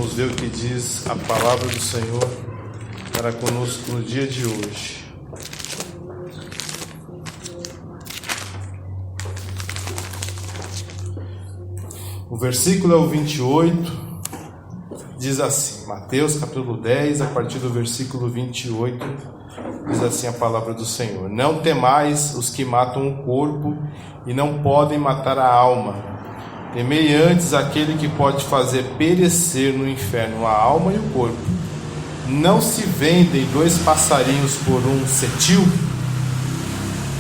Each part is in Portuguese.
Vamos ver o que diz a palavra do Senhor para conosco no dia de hoje. O versículo é o 28, diz assim, Mateus capítulo 10, a partir do versículo 28, diz assim a palavra do Senhor: Não temais os que matam o corpo e não podem matar a alma. Temei antes aquele que pode fazer perecer no inferno a alma e o corpo. Não se vendem 2 passarinhos por um cetil?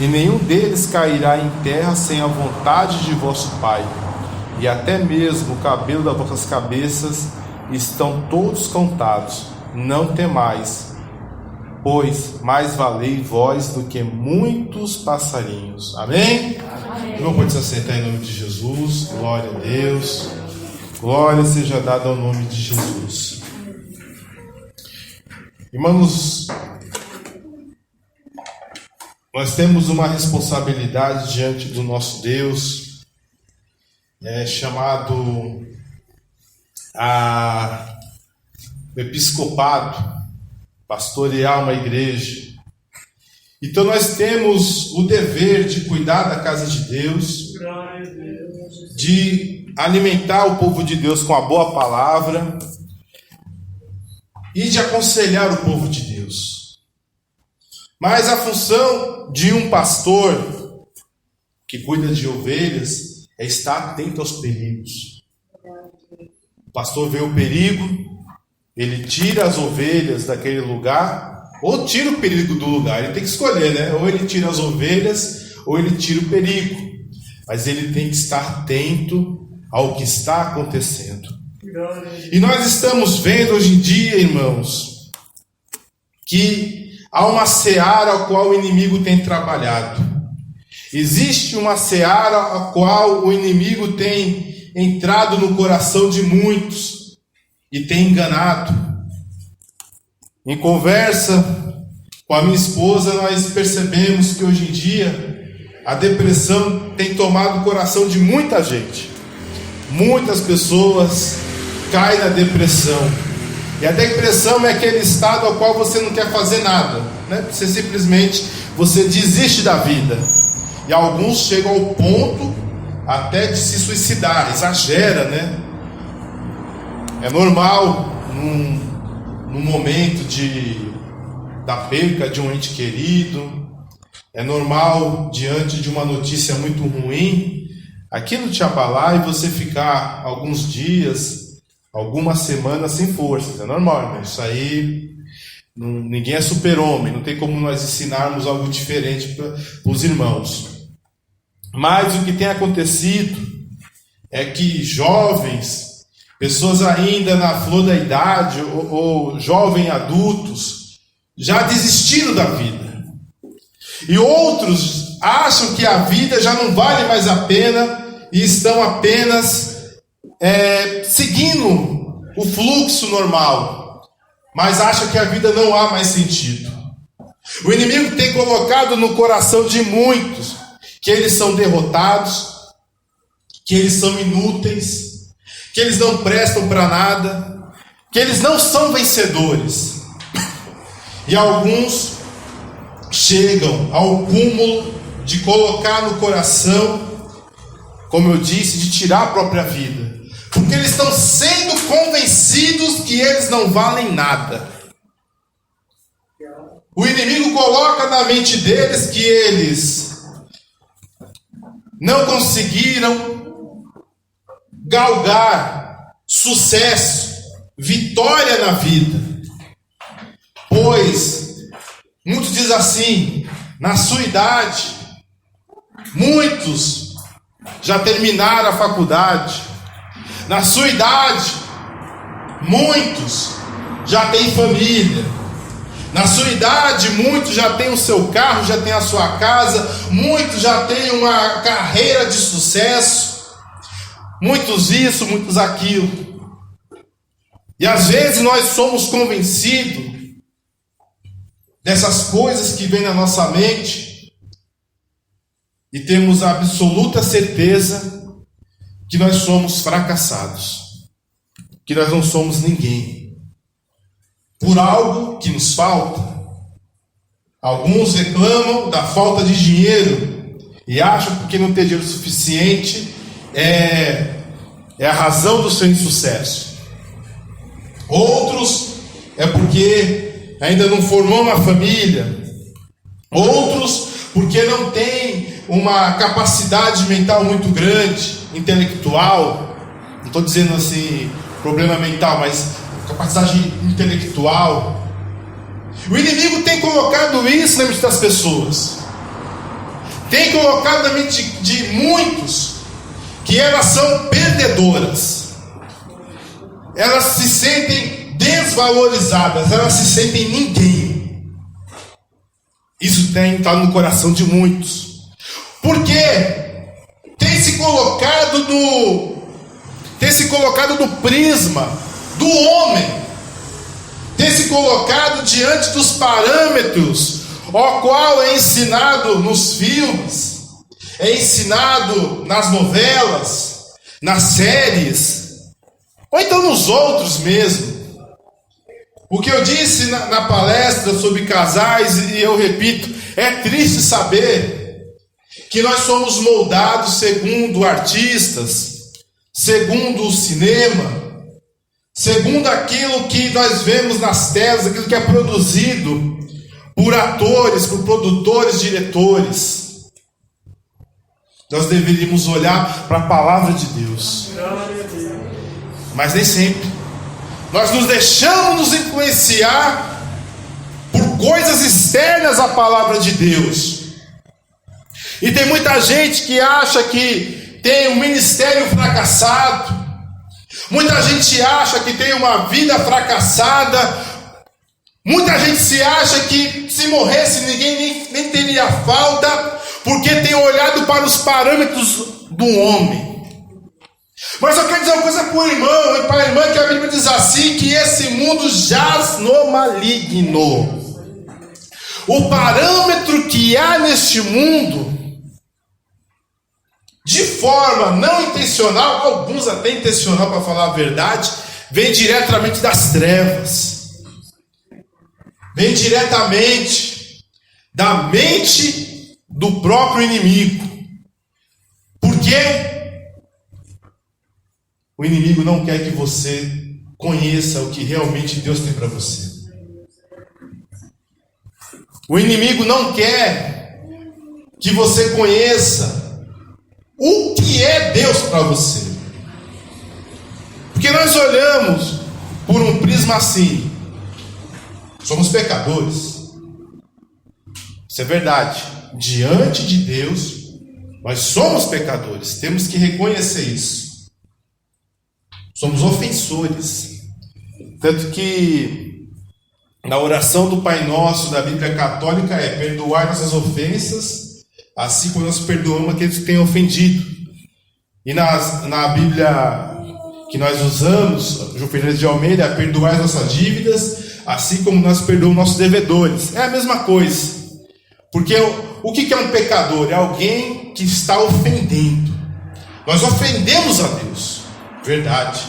E nenhum deles cairá em terra sem a vontade de vosso Pai. E até mesmo o cabelo das vossas cabeças estão todos contados. Não temais, pois mais valei vós do que muitos passarinhos. Amém? Irmão, pode se assentar em nome de Jesus. Glória a Deus. Glória seja dada ao nome de Jesus. Irmãos, nós temos uma responsabilidade diante do nosso Deus, chamado o episcopado, pastorear uma igreja. Então nós temos o dever de cuidar da casa de Deus, de alimentar o povo de Deus com a boa palavra e de aconselhar o povo de Deus. Mas a função de um pastor que cuida de ovelhas é estar atento aos perigos. O pastor vê o perigo, ele tira as ovelhas daquele lugar, ou tira o perigo do lugar. Ele tem que escolher, né? Ou ele tira as ovelhas, ou ele tira o perigo. Mas ele tem que estar atento ao que está acontecendo. E nós estamos vendo hoje em dia, irmãos, que há uma seara a qual o inimigo tem trabalhado. Existe uma seara a qual o inimigo tem entrado no coração de muitos e tem enganado. Em conversa com a minha esposa, nós percebemos que hoje em dia a depressão tem tomado o coração de muita gente. Muitas pessoas caem na depressão. E a depressão é aquele estado ao qual você não quer fazer nada, né? Você simplesmente desiste da vida. E alguns chegam ao ponto até de se suicidar, exagera, né? É normal num momento da perca de um ente querido, é normal diante de uma notícia muito ruim, aquilo te abalar e você ficar alguns dias, algumas semanas sem forças. É normal, né? Isso aí, ninguém é super-homem, não tem como nós ensinarmos algo diferente para os irmãos. Mas o que tem acontecido é que jovens, pessoas ainda na flor da idade, ou jovens adultos, já desistiram da vida. E outros acham que a vida já não vale mais a pena e estão apenas seguindo o fluxo normal, mas acham que a vida não há mais sentido. O inimigo tem colocado no coração de muitos que eles são derrotados, que eles são inúteis, que eles não prestam para nada, que eles não são vencedores. E alguns chegam ao cúmulo de colocar no coração, como eu disse, de tirar a própria vida, porque eles estão sendo convencidos que eles não valem nada. O inimigo coloca na mente deles que eles não conseguiram galgar sucesso, vitória na vida. Pois muitos dizem assim: na sua idade, muitos já terminaram a faculdade. Na sua idade, muitos já têm família. Na sua idade, muitos já têm o seu carro, já têm a sua casa, muitos já têm uma carreira de sucesso, muitos isso, muitos aquilo. E às vezes nós somos convencidos dessas coisas que vêm na nossa mente e temos a absoluta certeza que nós somos fracassados. que nós não somos ninguém. Por algo que nos falta. Alguns reclamam da falta de dinheiro e acham que porque não ter dinheiro suficiente é a razão do seu insucesso. Outros é porque ainda não formou uma família. Outros porque não tem uma capacidade mental muito grande, intelectual. Não estou dizendo assim, problema mental, mas capacidade intelectual. O inimigo tem colocado isso na mente das pessoas. Tem colocado na mente de muitos que elas são perdedoras. Elas se sentem desvalorizadas, elas se sentem ninguém. Isso está no coração de muitos. Porque tem se colocado no prisma do homem. Tem se colocado diante dos parâmetros ao qual é ensinado nos filmes, é ensinado nas novelas, nas séries, ou então nos outros mesmo. O que eu disse na palestra sobre casais, e eu repito, é triste saber que nós somos moldados segundo artistas, segundo o cinema, segundo aquilo que nós vemos nas telas, aquilo que é produzido por atores, por produtores, diretores. Nós deveríamos olhar para a palavra de Deus. Mas nem sempre. Nós nos deixamos nos influenciar por coisas externas à palavra de Deus. E tem muita gente que acha que tem um ministério fracassado. Muita gente acha que tem uma vida fracassada. Muita gente se acha que se morresse ninguém nem teria falta, porque tem olhado para os parâmetros do homem. Mas eu quero dizer uma coisa para o irmão e para a irmã, que a Bíblia diz assim, que esse mundo jaz no maligno. O parâmetro que há neste mundo, de forma não intencional, alguns até intencional para falar a verdade, vem diretamente das trevas. Vem diretamente da mente do próprio inimigo. Porque o inimigo não quer que você conheça o que realmente Deus tem para você. O inimigo não quer que você conheça o que é Deus para você. Porque nós olhamos por um prisma assim. Somos pecadores. Isso é verdade. Diante de Deus, nós somos pecadores. Temos que reconhecer isso. Somos ofensores. Tanto que na oração do Pai Nosso da Bíblia Católica é: perdoai nossas ofensas, assim como nós perdoamos aqueles que têm ofendido. E na Bíblia que nós usamos, João Ferreira de Almeida, é: perdoai nossas dívidas, assim como nós perdoamos nossos devedores. É a mesma coisa. Porque o que é um pecador? É alguém que está ofendendo. Nós ofendemos a Deus. Verdade.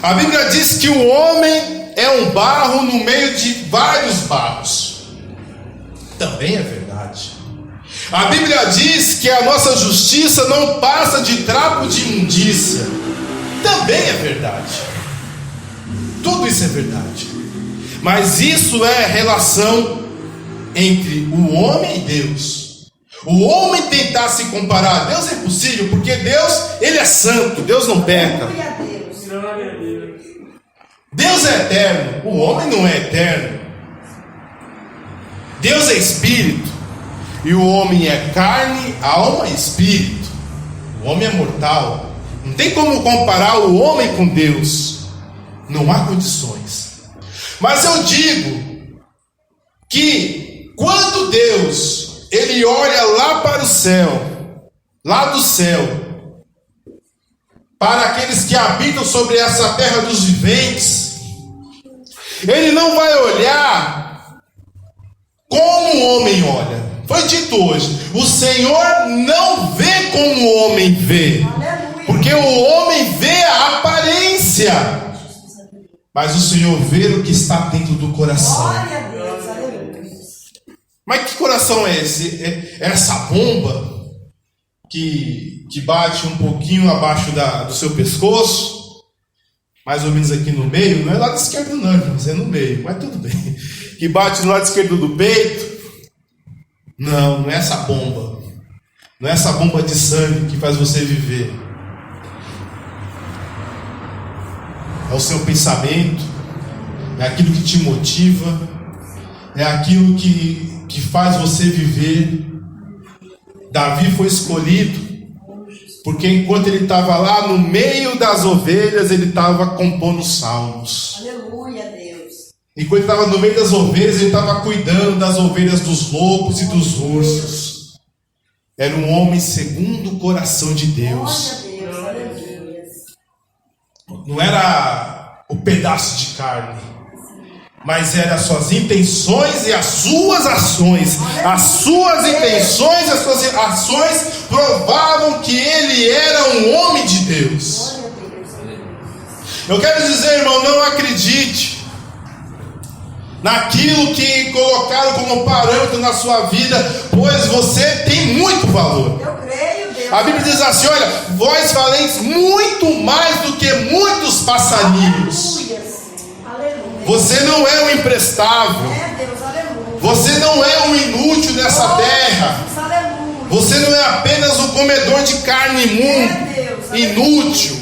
A Bíblia diz que o homem é um barro no meio de vários barros. Também é verdade. A Bíblia diz que a nossa justiça não passa de trapo de imundícia. Também é verdade. Tudo isso é verdade. Mas isso é a relação entre o homem e Deus. O homem tentar se comparar a Deus é impossível, porque Deus, Ele é santo, Deus não peca. Deus é eterno, o homem não é eterno. Deus é espírito, e o homem é carne, alma e espírito. O homem é mortal. Não tem como comparar o homem com Deus. Não há condições. Mas eu digo que quando Deus, Ele olha lá para o céu, lá do céu, para aqueles que habitam sobre essa terra dos viventes, Ele não vai olhar como o homem olha. Foi dito hoje: o Senhor não vê como o homem vê. Porque o homem vê a aparência. aparência, mas o Senhor vê o que está dentro do coração. Glória a Deus, aleluia. Mas que coração é esse? É essa bomba que bate um pouquinho abaixo do seu pescoço, mais ou menos aqui no meio, não é lado esquerdo não, irmãos, é no meio, mas tudo bem. Que bate no lado esquerdo do peito. Não é essa bomba. Não é essa bomba de sangue que faz você viver. É o seu pensamento, é aquilo que te motiva, é aquilo que faz você viver. Davi foi escolhido porque enquanto ele estava lá no meio das ovelhas, ele estava compondo salmos. Aleluia, Deus. Enquanto ele estava no meio das ovelhas, ele estava cuidando das ovelhas dos lobos e dos ursos. Era um homem segundo o coração de Deus. Glória a Deus, aleluia. Não era o pedaço de carne, mas eram as suas intenções e as suas ações. As suas intenções e as suas ações provavam que ele era um homem de Deus. Eu quero dizer, irmão, não acredite naquilo que colocaram como parâmetro na sua vida, pois você tem muito valor. Eu creio, Deus. A Bíblia diz assim: olha, vós valeis muito mais do que muitos passarinhos. Aleluia. Você não é um imprestável. É, Deus, aleluia. Você não é um inútil nessa terra. Aleluia. Você não é apenas um comedor de carne imunda, É, Deus, inútil.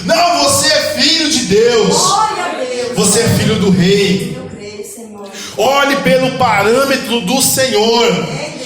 Não, você é filho de Deus. Glória a Deus. Você é filho do Rei. Eu creio, Senhor. Olhe pelo parâmetro do Senhor.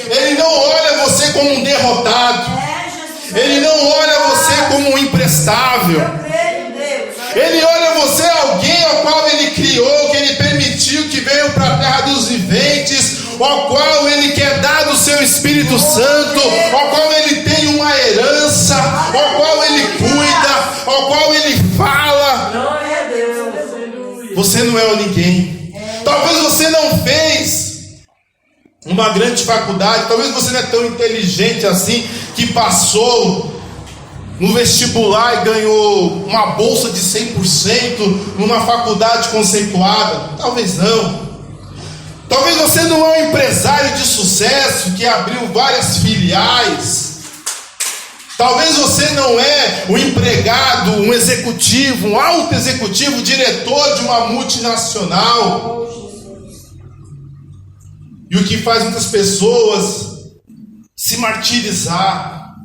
Ele não olha você como um derrotado. É, Jesus. Ele não olha você como um imprestável. Eu creio, Deus. Ele olha você alguém ao qual ele criou, que ele permitiu que veio para a terra dos viventes, ao qual ele quer dar do seu Espírito Santo, ao qual ele tem uma herança, ao qual ele cuida, ao qual ele fala. Glória a Deus. Aleluia. Você não é o ninguém. Talvez você não fez uma grande faculdade, talvez você não é tão inteligente assim, que passou no vestibular e ganhou uma bolsa de 100% numa faculdade conceituada. Talvez não. Talvez você não é um empresário de sucesso que abriu várias filiais. Talvez você não é um empregado, um executivo, um alto executivo, diretor de uma multinacional. E o que faz muitas pessoas se martirizar,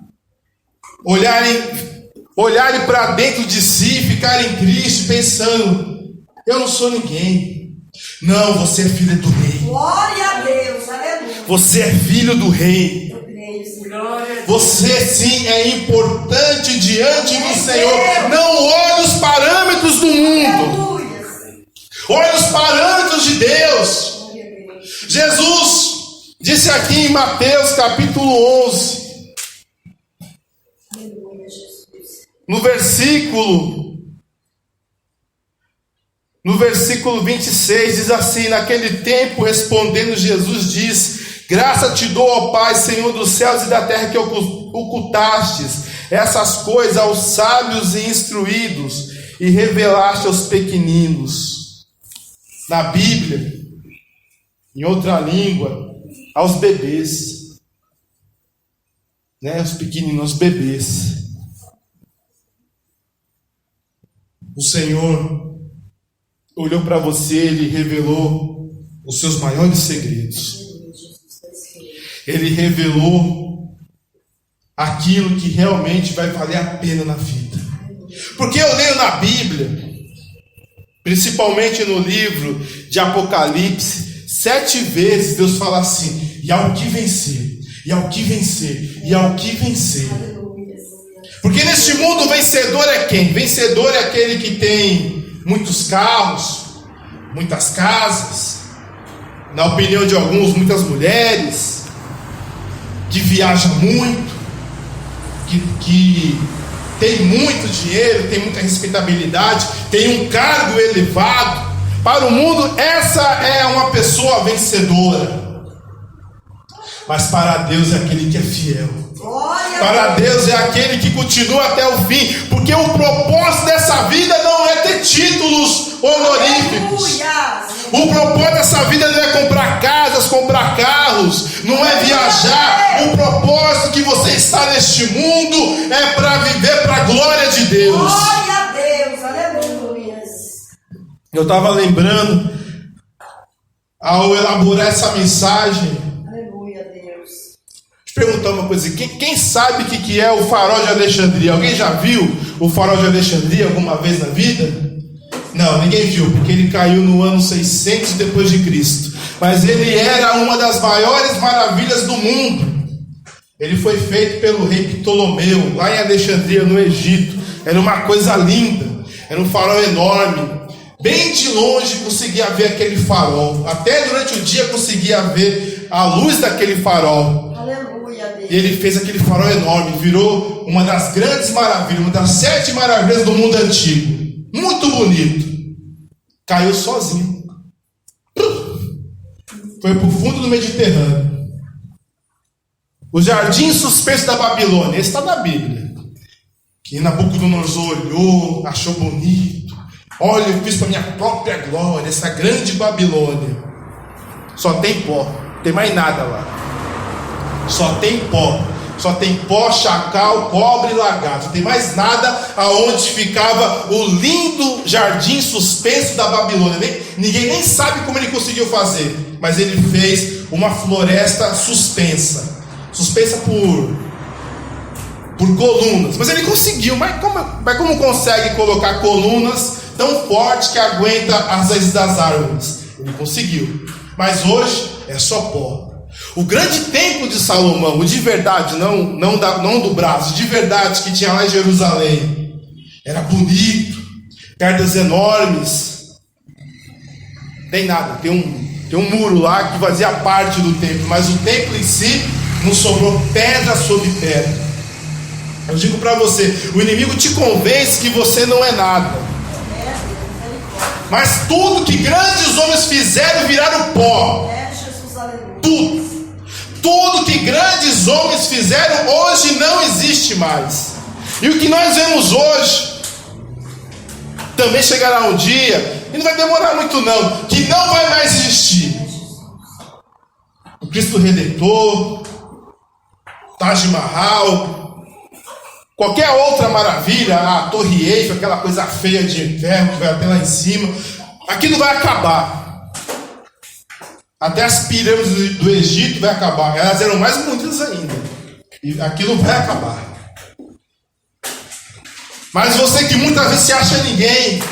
olharem para dentro de si, ficarem tristes, pensando: eu não sou ninguém. Não, você é filho do Rei. Glória a Deus, aleluia. Você é filho do Rei. Eu creio, Senhor. Você sim é importante diante do Senhor. Não olhe os parâmetros do mundo. Aleluia. Olhe os parâmetros de Deus. Glória a Deus. Jesus disse aqui em Mateus capítulo 11, Aleluia, Jesus. no versículo 26, diz assim: naquele tempo, respondendo Jesus, diz: graça te dou, ó Pai, Senhor dos céus e da terra, que ocultastes essas coisas aos sábios e instruídos e revelaste aos pequeninos. Na Bíblia, em outra língua, aos bebês, né? Os pequeninos, os bebês. O Senhor olhou para você, Ele revelou os seus maiores segredos. Ele revelou aquilo que realmente vai valer a pena na vida. Porque eu leio na Bíblia, principalmente no livro de Apocalipse, 7 vezes Deus fala assim: e ao que vencer, e ao que vencer, e ao que vencer. Porque neste mundo, vencedor é quem? Vencedor é aquele que tem muitos carros, muitas casas, na opinião de alguns, muitas mulheres, que viaja muito, que tem muito dinheiro, tem muita respeitabilidade, tem um cargo elevado. Para o mundo, essa é uma pessoa vencedora. Mas para Deus é aquele que é fiel. Para Deus é aquele que continua até o fim. Porque o propósito dessa vida não é ter ter títulos honoríficos. Aleluia. O propósito dessa vida não é comprar casas, comprar carros, não é viajar. O propósito que você está neste mundo é para viver para a glória de Deus. Glória a Deus, aleluia. Eu estava lembrando, ao elaborar essa mensagem, Aleluia, Deus. te perguntar uma coisa: quem sabe o que é o farol de Alexandria? Alguém já viu o farol de Alexandria alguma vez na vida? Não, ninguém viu, porque ele caiu no ano 600 depois de Cristo. Mas ele era uma das maiores maravilhas do mundo. Ele foi feito pelo rei Ptolomeu, lá em Alexandria, no Egito. Era uma coisa linda, era um farol enorme. Bem de longe conseguia ver aquele farol. Até durante o dia conseguia ver a luz daquele farol. Aleluia, Deus. E ele fez aquele farol enorme, virou uma das grandes maravilhas, uma das 7 maravilhas do mundo antigo. Muito bonito. Caiu sozinho. Foi para o fundo do Mediterrâneo. O jardim suspenso da Babilônia. Esse está na Bíblia. Que Nabucodonosor olhou, achou bonito. Olha, eu fiz para minha própria glória essa grande Babilônia. Só tem pó. Não tem mais nada lá. Só tem pó. Só tem pó, chacal, cobre e lagarto. Não tem mais nada aonde ficava o lindo jardim suspenso da Babilônia. Ninguém nem sabe como ele conseguiu fazer. Mas ele fez uma floresta suspensa. Suspensa por colunas. Mas ele conseguiu. Mas como consegue colocar colunas tão fortes que aguenta as raízes das árvores? Ele conseguiu. Mas hoje é só pó. O grande templo de Salomão, o de verdade, não do braço, de verdade, que tinha lá em Jerusalém, era bonito, pedras enormes. Tem nada, tem um muro lá que fazia parte do templo, mas o templo em si não sobrou pedra sobre pedra. Eu digo para você, o inimigo te convence que você não é nada. Mas tudo que grandes homens fizeram viraram pó. É, Jesus, aleluia. Tudo que grandes homens fizeram hoje não existe mais. E o que nós vemos hoje também chegará um dia, e não vai demorar muito não, que não vai mais existir. O Cristo Redentor, Taj Mahal, qualquer outra maravilha, a Torre Eiffel, aquela coisa feia de ferro que vai até lá em cima, aquilo vai acabar. Até as pirâmides do Egito vai acabar. Elas eram mais bonitas ainda. E aquilo vai acabar. Mas você que muitas vezes se acha ninguém.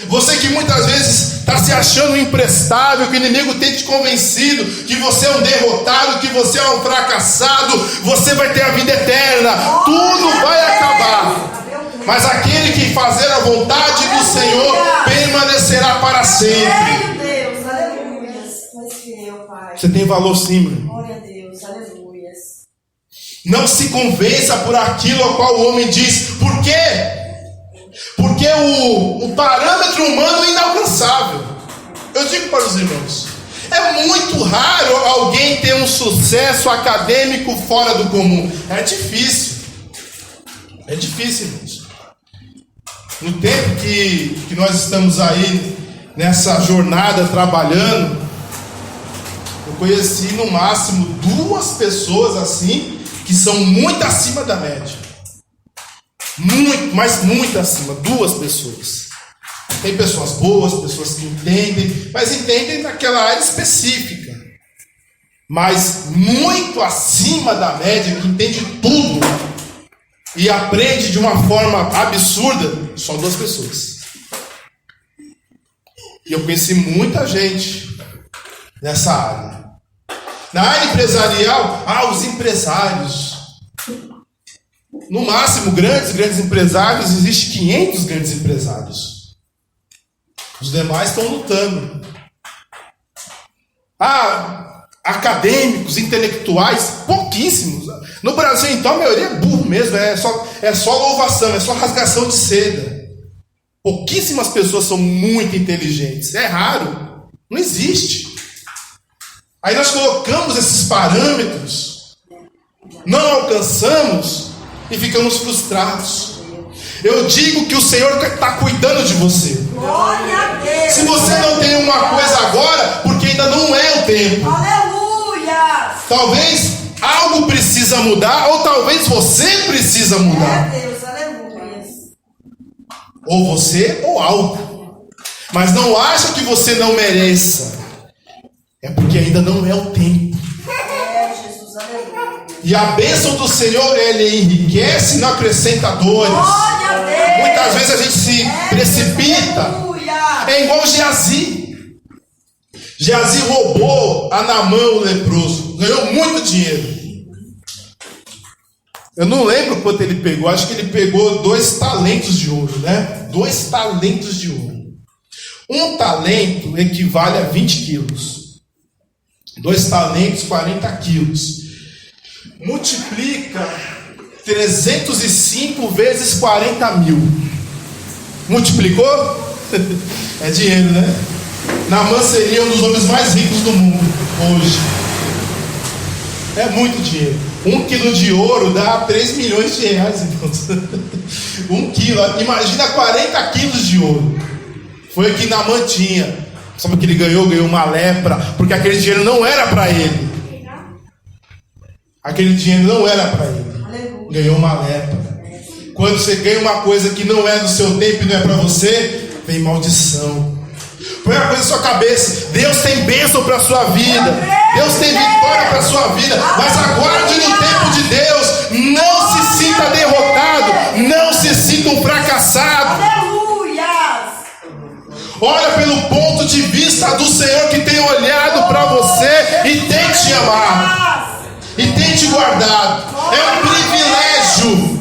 Você que muitas vezes está se achando imprestável, que o inimigo tem te convencido que você é um derrotado, que você é um fracassado, você vai ter a vida eterna. Tudo vai acabar. Mas aquele que fazer a vontade do Senhor permanecerá para sempre. Você tem valor sim, meu irmão. Glória a Deus, aleluia. Não se convença por aquilo ao qual o homem diz. Por quê? Porque o parâmetro humano é inalcançável. Eu digo para os irmãos, é muito raro alguém ter um sucesso acadêmico fora do comum. É difícil. É difícil, irmãos. No tempo que nós estamos aí nessa jornada trabalhando, eu conheci no máximo 2 pessoas assim, que são muito acima da média. Muito, mas muito acima. 2 pessoas. Tem pessoas boas, pessoas que entendem, mas entendem naquela área específica. Mas muito acima da média, que entende tudo e aprende de uma forma absurda, só 2 pessoas. E eu conheci muita gente nessa área. Na área empresarial, os empresários. No máximo, grandes empresários, existe 500 grandes empresários. Os demais estão lutando. Acadêmicos, intelectuais, pouquíssimos. No Brasil, então, a maioria é burro mesmo, é só louvação, é só rasgação de seda. Pouquíssimas pessoas são muito inteligentes. É raro, não existe. Aí nós colocamos esses parâmetros, não alcançamos e ficamos frustrados. Eu digo que o Senhor está cuidando de você. Glória a Deus. Se você não tem uma coisa agora, porque ainda não é o tempo. Aleluia. Talvez algo precisa mudar, ou talvez você precisa mudar. É Deus, aleluia. Ou você ou algo. Mas não acha que você não mereça. É porque ainda não é o tempo. É Jesus, aleluia. E a bênção do Senhor, ele enriquece e não acrescenta dores. Glória a Deus. Muitas vezes a gente se precipita. Aleluia. É igual Geazi. Geazi roubou a Naamã, o leproso. Ganhou muito dinheiro. Eu não lembro quanto ele pegou. Acho que ele pegou 2 talentos de ouro, né? 2 talentos de ouro. Um talento equivale a 20 quilos. 2 talentos, 40 quilos. Multiplica 305 vezes 40 mil. Multiplicou? É dinheiro, né? Naamã seria um dos homens mais ricos do mundo hoje. É muito dinheiro. 1 quilo de ouro dá 3 milhões de reais, irmãos. 1 quilo, imagina 40 quilos de ouro. Foi o que Naamã tinha. Sabe o que ele ganhou? Ganhou uma lepra, porque aquele dinheiro não era para ele. Aquele dinheiro não era para ele. Ganhou uma lepra. Quando você ganha uma coisa que não é do seu tempo e não é para você, vem maldição. Põe uma coisa na sua cabeça: Deus tem bênção para a sua vida, Deus tem vitória para a sua vida, mas aguarde no tempo de Deus. Não se sinta derrotado, não se sinta um fracassado. Olha pelo ponto de vista do Senhor, que tem olhado para você e tem te amado e tem te guardado. É um privilégio.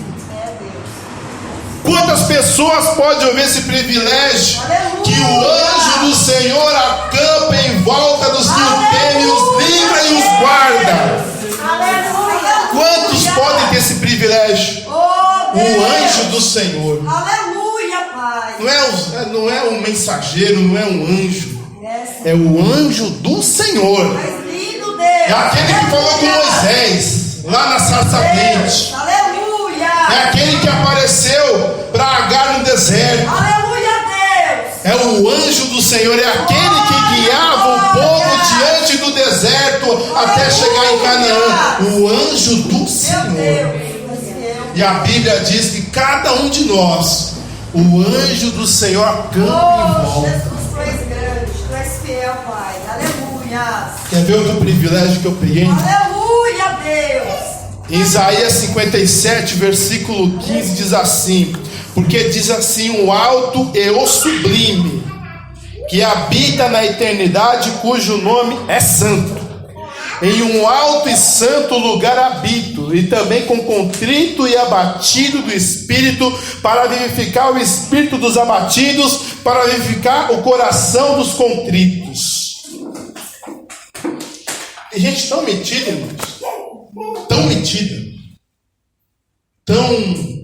Quantas pessoas podem ouvir esse privilégio? Que o anjo do Senhor acampa em volta dos que o temem, os livra e os guarda. Quantos podem ter esse privilégio? O anjo do Senhor. Não é um mensageiro, não é um anjo. É o anjo do Senhor. É aquele que falou com Moisés lá na sarça ardente. É aquele que apareceu para Agar no deserto. É o anjo do Senhor. É aquele que guiava o povo diante do deserto até chegar em Canaã. O anjo do Senhor. E a Bíblia diz que cada um de nós, o anjo do Senhor acampa em volta. Jesus, tu és grande, tu és fiel, Pai. Aleluia. Quer ver outro privilégio que eu peguei? Aleluia, Deus. Em Isaías 57, versículo 15 diz assim: porque diz assim o alto e o sublime, que habita na eternidade, cujo nome é santo. Em um alto e santo lugar habito, e também com contrito e abatido do espírito, para vivificar o espírito dos abatidos, para vivificar o coração dos contritos. Tem gente tão metida, irmãos, tão metida, tão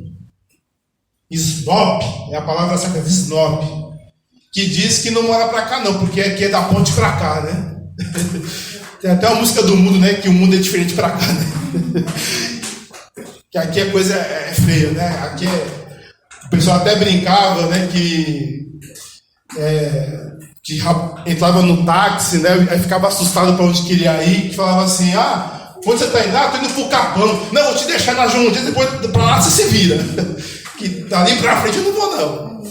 snob, é a palavra certa, snob, que diz que não mora pra cá não, porque aqui é da ponte pra cá, né? Tem até uma música do mundo, né? Que o mundo é diferente pra cá, né? Que aqui a coisa é feia, né? Aqui o pessoal até brincava, né? Que entrava no táxi, né? Aí ficava assustado para onde queria ir, que falava assim: onde você tá indo? Tô indo pro Capão. Não, vou te deixar na João Dias, depois pra lá você se vira. Que ali pra frente eu não vou, não.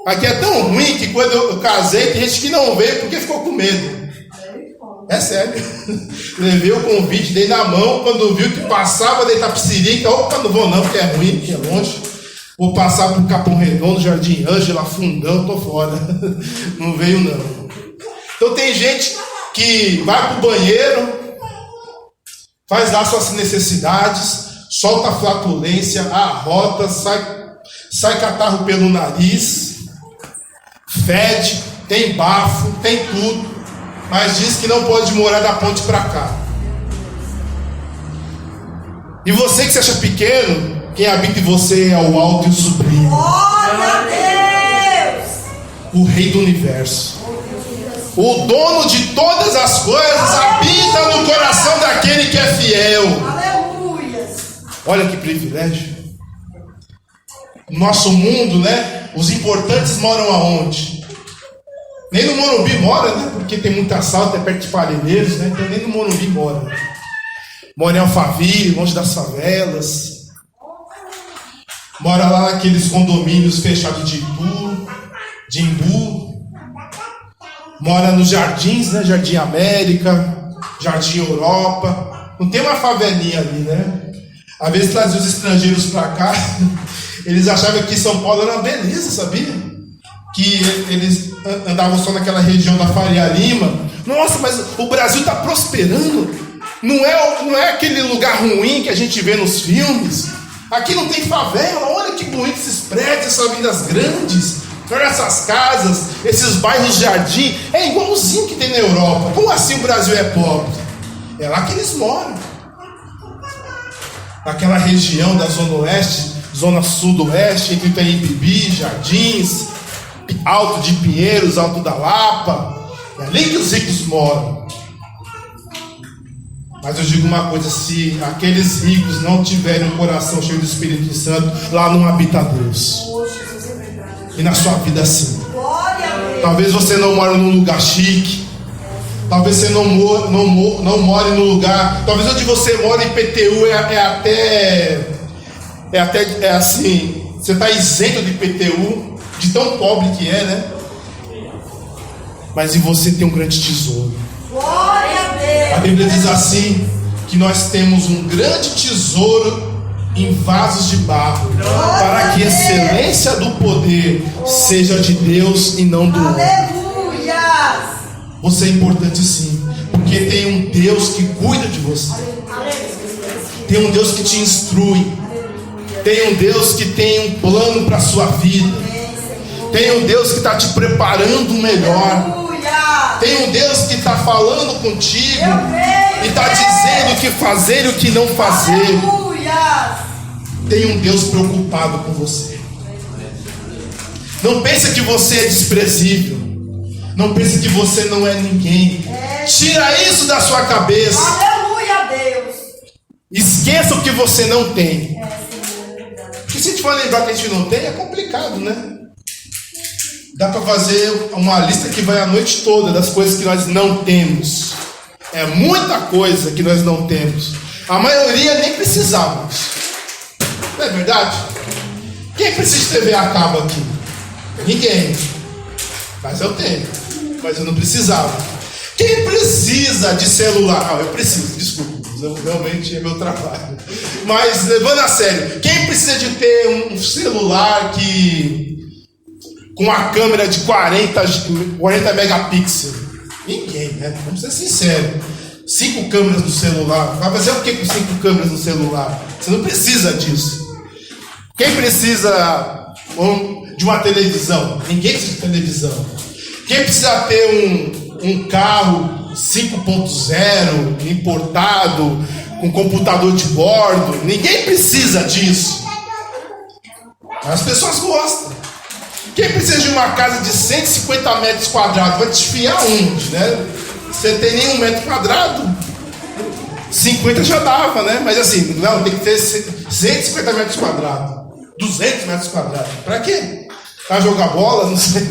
Aqui é tão ruim que quando eu casei, tem gente que não veio porque ficou com medo. É sério. Levei o convite, dei na mão. Quando viu que passava da Itapecerica, opa, não vou não, porque é ruim, porque é longe. Vou passar pro Capão Redondo, Jardim Ângela, Fundão, tô fora. Não veio não. Então tem gente que vai pro banheiro, faz lá suas necessidades, solta a flatulência, arrota, sai catarro pelo nariz, fede, tem bafo, tem tudo. Mas diz que não pode morar da ponte para cá. E você que se acha pequeno, quem habita em você é o alto e o sublime. Glória a Deus. O rei do universo. O dono de todas as coisas habita no coração daquele que é fiel. Aleluia. Olha que privilégio. Nosso mundo, né? Os importantes moram aonde? Nem no Morumbi mora, né? Porque tem muito assalto, é perto de Parelheiros, né? Então nem no Morumbi mora. Mora em Alphaville, longe das favelas. Mora lá naqueles condomínios fechados de Imbu. Mora nos jardins, né? Jardim América, Jardim Europa. Não tem uma favelinha ali, né? Às vezes traziam os estrangeiros para cá, eles achavam que São Paulo era uma beleza, sabia? Que eles andavam só naquela região da Faria Lima. Nossa, mas o Brasil está prosperando. Não é aquele lugar ruim que a gente vê nos filmes. Aqui não tem favela. Olha que bonito esses prédios, essas avendas grandes. Olha essas casas, esses bairros jardim. É igualzinho que tem na Europa. Como assim o Brasil é pobre? É lá que eles moram. Naquela região da Zona Oeste, Zona Sudoeste, entre Itaim-Bibi, Jardins, Alto de Pinheiros, Alto da Lapa. É ali que os ricos moram. Mas eu digo uma coisa: se aqueles ricos não tiverem um coração cheio do Espírito Santo, lá não habita Deus. E na sua vida sim. Talvez você não mora num lugar chique. Talvez você não more no lugar. Talvez onde você mora em PTU é assim. Você está isento de PTU, de tão pobre que é, né? Mas em você tem um grande tesouro. Glória a Deus. A Bíblia diz assim: que nós temos um grande tesouro em vasos de barro, para que a excelência do poder seja de Deus e não do homem. Aleluia. Você é importante sim, porque tem um Deus que cuida de você. Tem um Deus que te instrui. Tem um Deus que tem um plano para a sua vida. Tem um Deus que está te preparando o melhor. Tem um Deus que está falando contigo e está dizendo o que fazer e o que não fazer. Tem um Deus preocupado com você. Não pense que você é desprezível. Não pense que você não é ninguém. Tira isso da sua cabeça. Aleluia a Deus. Esqueça o que você não tem. Porque se a gente for lembrar que a gente não tem, é complicado, né? Dá para fazer uma lista que vai a noite toda das coisas que nós não temos. É muita coisa que nós não temos. A maioria nem precisávamos. Não é verdade? Quem precisa de TV a cabo aqui? Ninguém. Mas eu tenho. Mas eu não precisava. Quem precisa de celular? Ah, eu preciso, desculpa. Realmente é meu trabalho. Mas levando a sério, quem precisa de ter um celular com a câmera de 40 megapixels? Ninguém, né? Vamos ser sinceros. 5 câmeras no celular. Vai fazer o que com 5 câmeras no celular? Você não precisa disso. Quem precisa de uma televisão? Ninguém precisa de televisão. Quem precisa ter um carro 5.0 importado, com computador de bordo? Ninguém precisa disso. As pessoas gostam. Quem precisa de uma casa de 150 metros quadrados? Vai desfiar onde, né? Você tem nem 1 metro quadrado? 50 já dava, né? Mas assim, não, tem que ter 150 metros quadrados. 200 metros quadrados. Pra quê? Pra jogar bola? Não sei.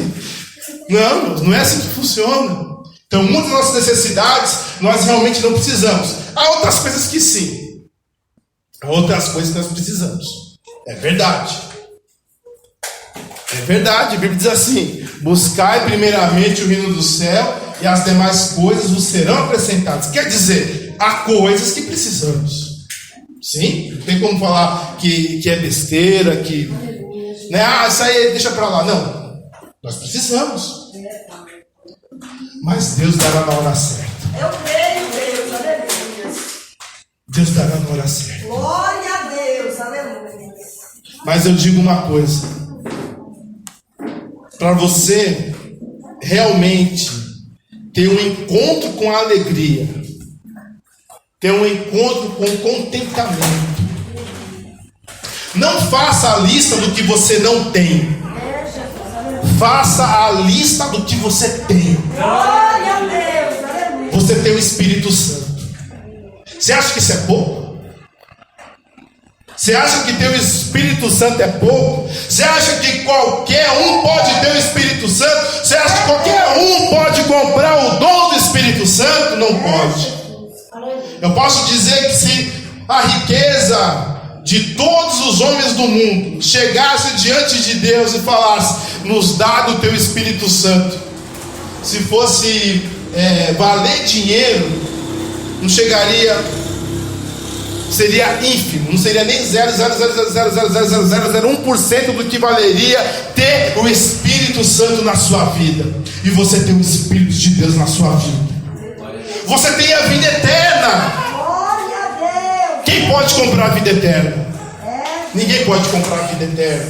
Não é assim que funciona. Então, muitas das nossas necessidades, nós realmente não precisamos. Há outras coisas que sim. Há outras coisas que nós precisamos. É verdade. É verdade. A Bíblia diz assim: buscai primeiramente o reino do céu e as demais coisas vos serão acrescentadas. Quer dizer, há coisas que precisamos. Sim? Não tem como falar que é besteira, que... Né? Ah, isso aí deixa pra lá. Não. Nós precisamos. Mas Deus dará na hora certa. Eu creio, Deus, aleluia. Deus dará na hora certa. Glória a Deus, aleluia. Mas eu digo uma coisa: para você realmente ter um encontro com a alegria, ter um encontro com o contentamento, não faça a lista do que você não tem. Faça a lista do que você tem. Glória a Deus, aleluia. Você tem o Espírito Santo. Você acha que isso é pouco? Você acha que ter o Espírito Santo é pouco? Você acha que qualquer um pode ter o Espírito Santo? Você acha que qualquer um pode comprar o dom do Espírito Santo? Não pode. Eu posso dizer que se a riqueza de todos os homens do mundo chegasse diante de Deus e falasse: nos dá do teu Espírito Santo, se fosse valer dinheiro, não chegaria, seria ínfimo, não seria nem 0,000000001% do que valeria ter o Espírito Santo na sua vida. E você tem o Espírito de Deus na sua vida. Você tem a vida eterna. Glória a Deus. Quem pode comprar a vida eterna? Ninguém pode comprar a vida eterna.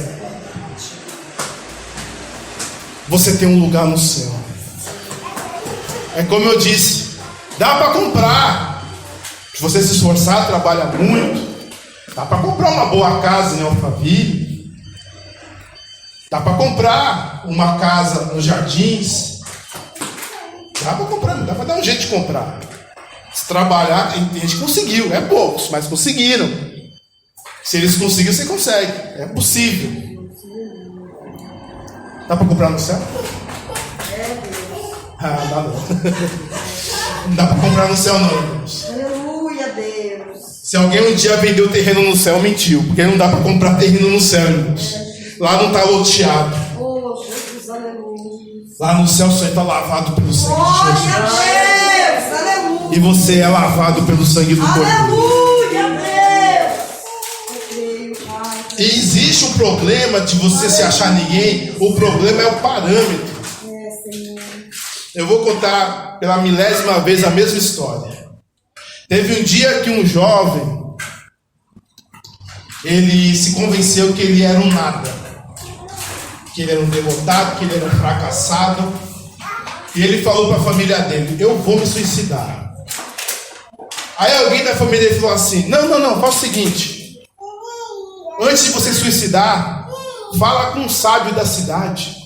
Você tem um lugar no céu. É como eu disse, dá para comprar. Se você se esforçar, trabalha muito, dá para comprar uma boa casa em Alphaville. Dá para comprar uma casa nos Jardins. Dá para comprar, dá para dar um jeito de comprar. Se trabalhar, tem gente que conseguiu, é poucos, mas conseguiram. Se eles conseguiram, você consegue. É possível. Dá para comprar no céu? Ah, dá não. Não dá para comprar no céu não, irmãos. Aleluia, Deus. Se alguém um dia vendeu terreno no céu, mentiu. Porque não dá para comprar terreno no céu, irmãos. Lá não está loteado. Oh, Jesus, aleluia. Lá no céu você está lavado pelo sangue de Glória Jesus. a Deus, aleluia. E você é lavado pelo sangue do Cordeiro. Aleluia, Deus. Eu creio, Pai. E existe um problema de você se achar ninguém. O problema é o parâmetro. Senhor. Eu vou contar pela milésima vez a mesma história. Teve um dia que um jovem, ele se convenceu que ele era um nada, que ele era um derrotado, que ele era um fracassado, e ele falou para a família dele: eu vou me suicidar. Aí alguém da família dele falou assim: não, faz o seguinte, antes de você se suicidar, fala com um sábio da cidade.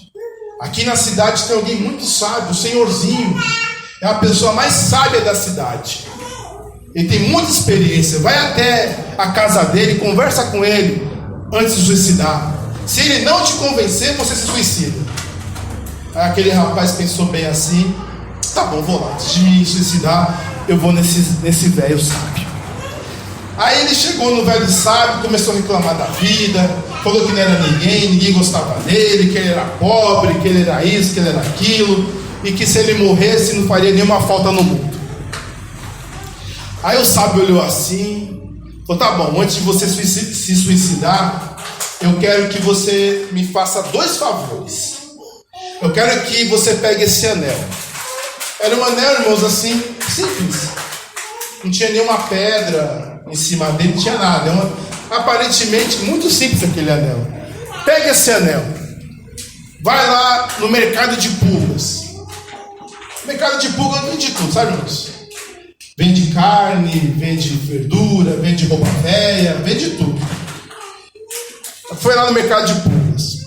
Aqui na cidade tem alguém muito sábio, o senhorzinho. É a pessoa mais sábia da cidade. Ele tem muita experiência. Vai até a casa dele, conversa com ele antes de suicidar. Se ele não te convencer, você se suicida. Aí aquele rapaz pensou bem assim: tá bom, vou lá. Antes de me suicidar, eu vou nesse velho sábio. Aí ele chegou no velho sábio, começou a reclamar da vida, falou que não era ninguém gostava dele, que ele era pobre, que ele era isso, que ele era aquilo, e que se ele morresse não faria nenhuma falta no mundo. Aí o sábio olhou assim, falou: tá bom, antes de você se suicidar, eu quero que você me faça 2 favores. Eu quero que você pegue esse anel. Era um anel, irmãos, assim, simples. Não tinha nenhuma pedra em cima dele, não tinha nada. Aparentemente muito simples aquele anel. Pega esse anel, vai lá no mercado de pulgas. Mercado de pulgas vende tudo, sabe, irmãos? Vende carne, vende verdura, vende roupa velha, vende tudo. Foi lá no mercado de pulgas.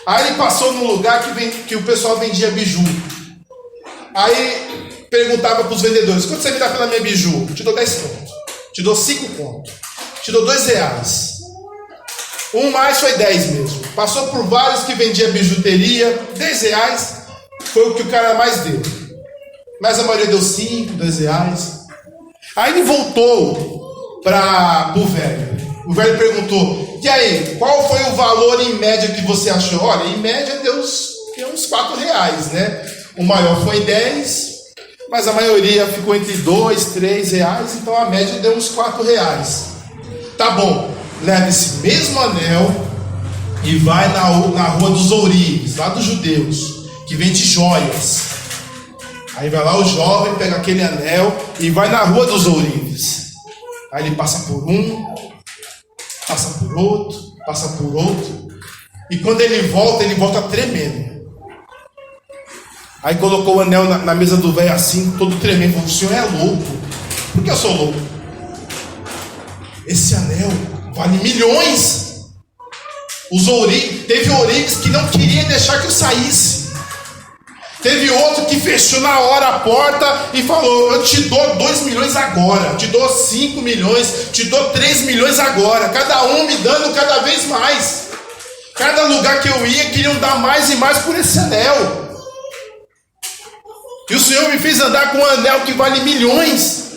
Aí ele passou num lugar que o pessoal vendia biju. Aí perguntava para os vendedores: quanto você me dá pela minha biju? Te dou 10 contos. Te dou 5 contos. Te dou R$2. Um mais foi 10 mesmo. Passou por vários que vendia bijuteria. R$10 foi o que o cara mais deu. Mas a maioria deu 5, R$2. Aí ele voltou para o velho. O velho perguntou: e aí, qual foi o valor em média que você achou? Olha, em média deu uns R$4, né? O maior foi 10, mas a maioria ficou entre R$2, R$3, então a média deu uns R$4. Tá bom, leva esse mesmo anel e vai na rua dos ourives, lá dos judeus, que vende joias. Aí vai lá o jovem, pega aquele anel e vai na rua dos ourives. Aí ele passa por um, passa por outro, passa por outro. E quando ele volta tremendo. Aí colocou o anel na mesa do velho assim, todo tremendo. Falou: o senhor é louco. Por que eu sou louco? Esse anel vale milhões. Teve ourives que não queriam deixar que eu saísse. Teve outro que fechou na hora a porta e falou: eu te dou 2 milhões agora, te dou 5 milhões, te dou 3 milhões agora. Cada um me dando cada vez mais. Cada lugar que eu ia, queriam dar mais e mais por esse anel. E o Senhor me fez andar com um anel que vale milhões.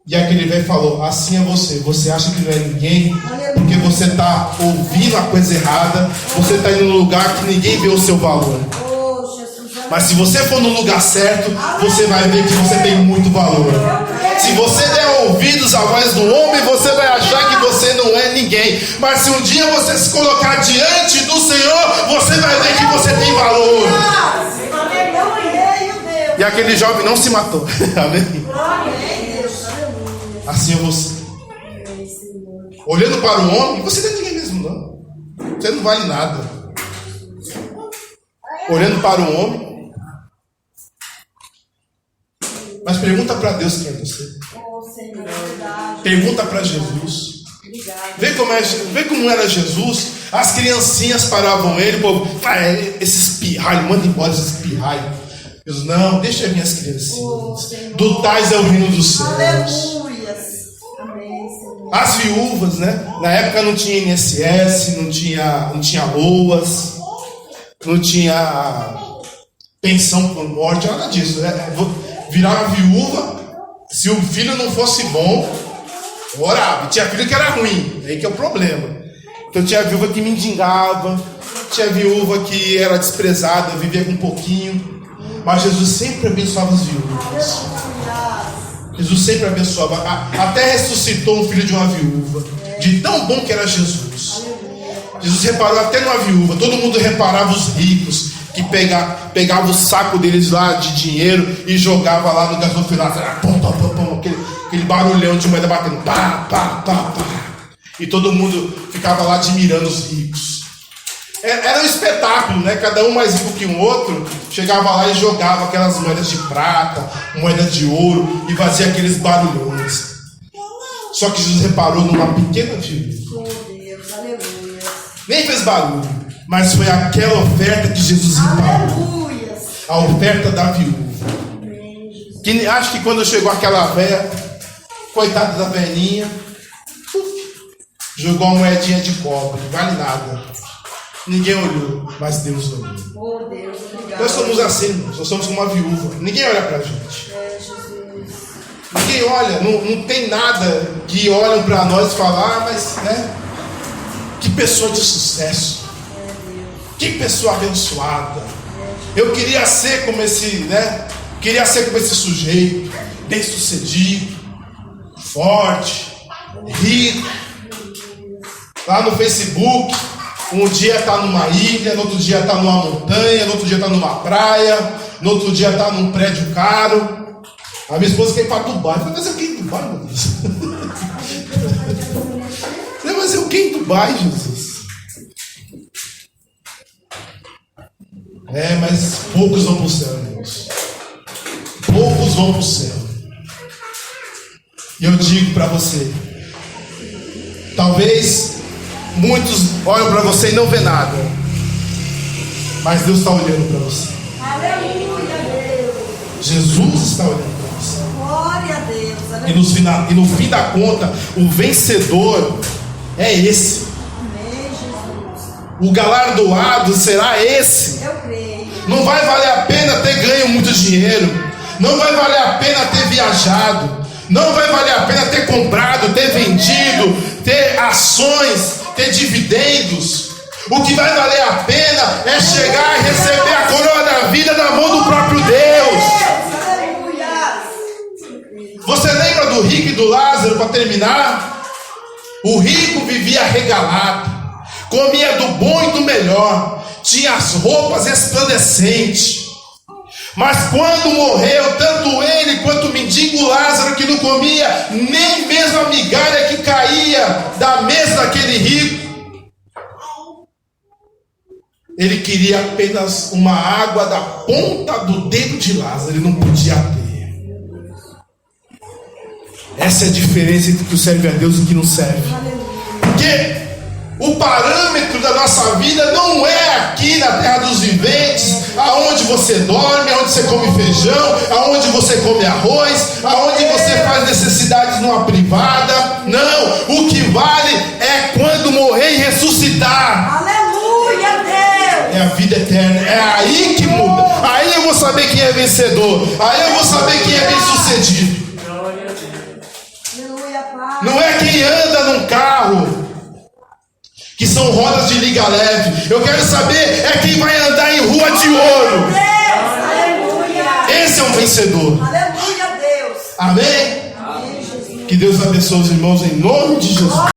E aquele velho falou: assim é você. Você acha que não é ninguém porque você está ouvindo a coisa errada. Você está indo num lugar que ninguém vê o seu valor. Mas se você for no lugar certo, você vai ver que você tem muito valor. Se você der ouvidos à voz do homem, você vai achar que você não é ninguém. Mas se um dia você se colocar diante do Senhor, você vai ver que você tem valor. E aquele jovem não se matou. Amém? Assim é você. Olhando para o homem, você não é ninguém mesmo, não. Você não vale nada. Olhando para o homem. Mas pergunta para Deus quem é você. Pergunta para Jesus. Vê como era Jesus. As criancinhas paravam ele. O povo, esses pirralhos, manda embora esses pirralhos. Jesus, não, deixa as minhas criancinhas. Do tais é o reino dos céus. As viúvas, né? Na época não tinha INSS, não tinha LOAS, não tinha pensão por morte, nada disso. Virava viúva, se o filho não fosse bom, orava. Tinha filho que era ruim, aí que é o problema. Então tinha viúva que mendigava, tinha viúva que era desprezada, vivia com um pouquinho. Mas Jesus sempre abençoava as viúvas. Jesus sempre abençoava. Até ressuscitou um filho de uma viúva. De tão bom que era Jesus. Jesus reparou até numa viúva. Todo mundo reparava os ricos que pegava o saco deles lá de dinheiro e jogava lá no gasofilácio. Aquele barulhão de moeda batendo. Pá, pá, pá, pá. E todo mundo ficava lá admirando os ricos. Era um espetáculo, né? Cada um mais rico que o outro chegava lá e jogava aquelas moedas de prata, moedas de ouro e fazia aqueles barulhões. Só que Jesus reparou numa pequena viúva. Nem fez barulho, mas foi aquela oferta que Jesus reparou. A oferta da viúva. Que acho que quando chegou aquela velha, coitada da velhinha, jogou uma moedinha de cobre, não vale nada. Ninguém olhou, mas Deus olhou. Oh, Deus, obrigado. Nós somos assim, nós somos como uma viúva. Ninguém olha pra gente. Ninguém olha, não tem nada que olham pra nós e falam: mas, né? Que pessoa de sucesso. Que pessoa abençoada. Eu queria ser como esse, né? Queria ser como esse sujeito, bem sucedido, forte, rico. Lá no Facebook. Um dia está numa ilha, no outro dia está numa montanha, no outro dia está numa praia, no outro dia está num prédio caro. A minha esposa quer ir para Dubai. Eu falei: mas eu quero ir em Dubai, meu Deus. Mas eu quero ir em Dubai, Jesus. Mas poucos vão para o céu, irmãos. Poucos vão para o céu. E eu digo para você: talvez muitos olham para você e não vê nada, mas Deus está olhando para você. Aleluia, Deus. Jesus está olhando para você. Glória a Deus. E no fim da conta, o vencedor é esse. Amém, Jesus. O galardoado será esse. Eu creio. Não vai valer a pena ter ganho muito dinheiro. Não vai valer a pena ter viajado. Não vai valer a pena ter comprado, ter vendido, ter ações, ter dividendos. O que vai valer a pena é chegar e receber a coroa da vida da mão do próprio Deus. Você lembra do rico e do Lázaro, para terminar? O rico vivia regalado, comia do bom e do melhor, tinha as roupas resplandecentes. Mas quando morreu, tanto ele quanto o mendigo Lázaro, que não comia nem mesmo a migalha que caía da mesa daquele rico, ele queria apenas uma água da ponta do dedo de Lázaro, ele não podia ter. Essa é a diferença entre o que serve a Deus e o que não serve. Porque o parâmetro da nossa vida não é aqui na terra dos viventes, aonde você dorme, aonde você come feijão, aonde você come arroz, aonde você faz necessidades numa privada. Não, o que vale é quando morrer e ressuscitar. Aleluia, Deus. É a vida eterna, é aí que muda. Aí eu vou saber quem é vencedor, aí eu vou saber quem é bem sucedido. Aleluia, Pai. Não é quem anda num carro que são rodas de liga leve. Eu quero saber é quem vai andar em rua de ouro. Deus, aleluia. Esse é um vencedor. Aleluia, Deus. Amém? Amém, Jesus. Que Deus abençoe os irmãos em nome de Jesus.